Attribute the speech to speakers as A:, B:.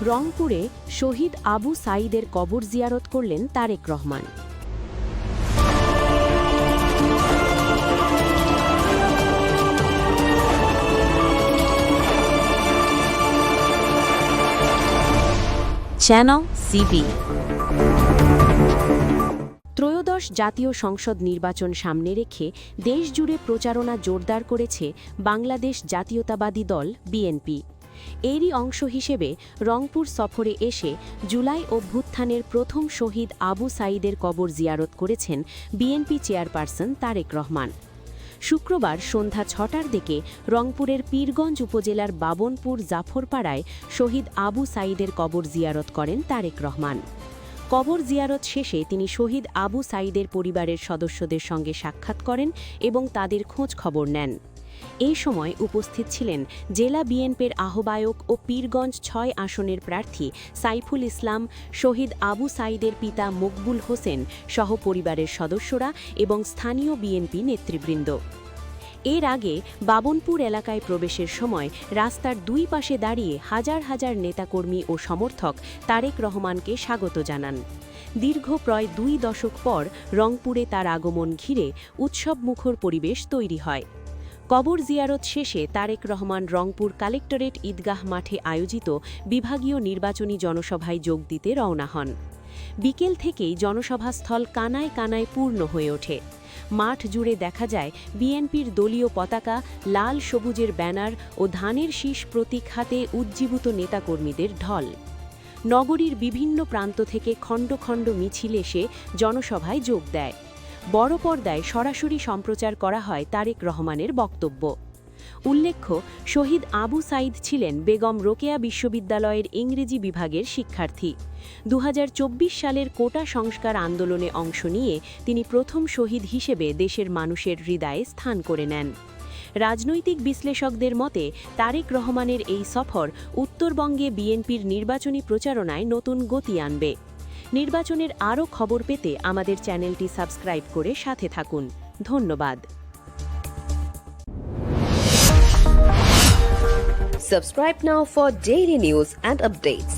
A: রংপুরে শহীদ আবু সাঈদের কবর জিয়ারত করলেন তারেক রহমান।
B: Channel CB.
A: ত্রয়োদশ জাতীয় সংসদ নির্বাচন সামনে রেখে দেশজুড়ে প্রচারণা জোরদার করেছে বাংলাদেশ জাতীয়তাবাদী দল বিএনপি। এরই অংশ হিসেবে রংপুর সফরে এসে জুলাই অভ্যুত্থানের প্রথম শহীদ আবু সাঈদের কবর জিয়ারত করেছেন বিএনপি চেয়ারপারসন তারেক রহমান। শুক্রবার সন্ধ্যা ৬টার দিকে রংপুরের পীরগঞ্জ উপজেলার বাবনপুর জাফরপাড়ায় শহীদ আবু সাঈদের কবর জিয়ারত করেন তারেক রহমান। কবর জিয়ারত শেষে তিনি শহীদ আবু সাঈদের পরিবারের সদস্যদের সঙ্গে সাক্ষাৎ করেন এবং তাদের খোঁজ খবর নেন। এই সময় উপস্থিত ছিলেন জেলা বিএনপির আহ্বায়ক ও পীরগঞ্জ ৬ আসনের প্রার্থী সাইফুল ইসলাম, শহীদ আবু সাঈদের পিতা মকবুল হোসেন সহ পরিবারের সদস্যরা এবং স্থানীয় বিএনপি নেতৃবৃন্দ। এর আগে বাবনপুর এলাকায় প্রবেশের সময় রাস্তার দুই পাশে দাঁড়িয়ে হাজার হাজার নেতাকর্মী ও সমর্থক তারেক রহমানকে স্বাগত জানান। দীর্ঘ প্রায় ২ দশক পর রংপুরে তার আগমন ঘিরে উৎসবমুখর পরিবেশ তৈরি হয়। কবর জিয়ারত শেষে তারেক রহমান রংপুর কালেক্টরেট ঈদগাহ মাঠে আয়োজিত বিভাগীয় নির্বাচনী জনসভায় যোগ দিতে রওনা হন। বিকেল থেকেই জনসভাস্থল কানায় কানায় পূর্ণ হয়ে ওঠে। মাঠ জুড়ে দেখা যায় বিএনপির দলীয় পতাকা, লাল সবুজের ব্যানার ও ধানের শীষ প্রতীক হাতে উজ্জীবিত নেতাকর্মীদের ঢল। নগরীর বিভিন্ন প্রান্ত থেকে খণ্ড খণ্ড মিছিল এসে জনসভায় যোগ দেয়। বড় পর্দায় সরাসরি সম্প্রচার করা হয় তারেক রহমানের বক্তব্য। উল্লেখ্য, শহীদ আবু সাঈদ ছিলেন বেগম রোকেয়া বিশ্ববিদ্যালয়ের ইংরেজি বিভাগের শিক্ষার্থী। ২০২৪ সালের কোটা সংস্কার আন্দোলনে অংশ নিয়ে তিনি প্রথম শহীদ হিসেবে দেশের মানুষের হৃদয়ে স্থান করে নেন। রাজনৈতিক বিশ্লেষকদের মতে তারেক রহমানের এই সফর উত্তরবঙ্গে বিএনপির নির্বাচনী প্রচারণায় নতুন গতি আনবে। নির্বাচনের আরও খবর পেতে আমাদের চ্যানেলটি সাবস্ক্রাইব করে সাথে থাকুন। ধন্যবাদ।
B: Subscribe now for daily news and updates.